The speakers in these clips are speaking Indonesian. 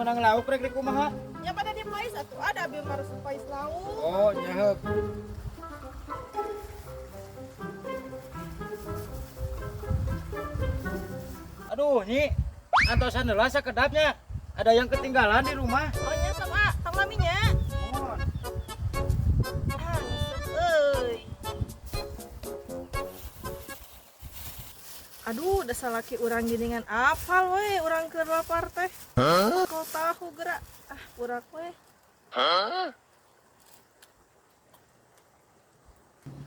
menang lauk rek di kumaha? Ya pada di pais atuh ada abi harus pais lauk. Oh, nyaheuk. Aduh, Nyi. Antosan heula sakedapnya. Ada yang ketinggalan di rumah. Oh nya sama tang maminya. Mohon. Ah, euy. Aduh, dasar laki urang geuningan apal we, urang keur lapar teh. Kau tahu gerak. Ah, urak we.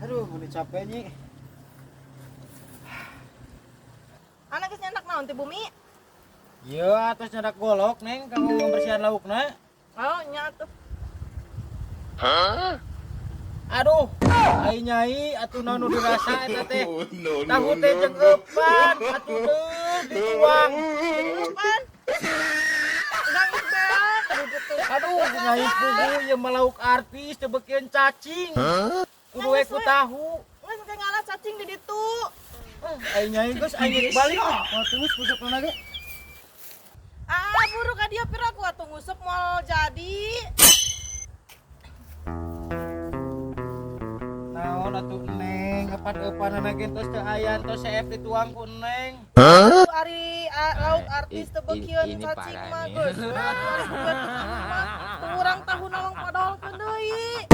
Aduh, udah capek, Nyi. Anak geus nyandak naon teh Bumi? Iya, atas nyadak golok, Neng. Kamu membersihan laukna. Oh, nya atuh. Aduh, ai nyai atuh naon nu dirasa eta teh. Tahu teh jeung eupan, atuh deui dituang. Apaan? Enggak ngebel. Aduh, nyai pugu ieu mah lauk artis teu beukeun cacing. Kudu we ku tahu. Nggak sampai ngalah cacing di ditu. Ai nyai geus ai ngek balik. Oh, terus pusukna ge. Ah, buru ka dia pira ku atuh ngusep moal jadi. Naon atuh Neng, eupan-eupanana ge tos teu aya tos CF dituang ku Neng. Tuh ari lauk artis teu beukeun ini cacing parah mah nih. geus. Urang tahu nawang padahal deui.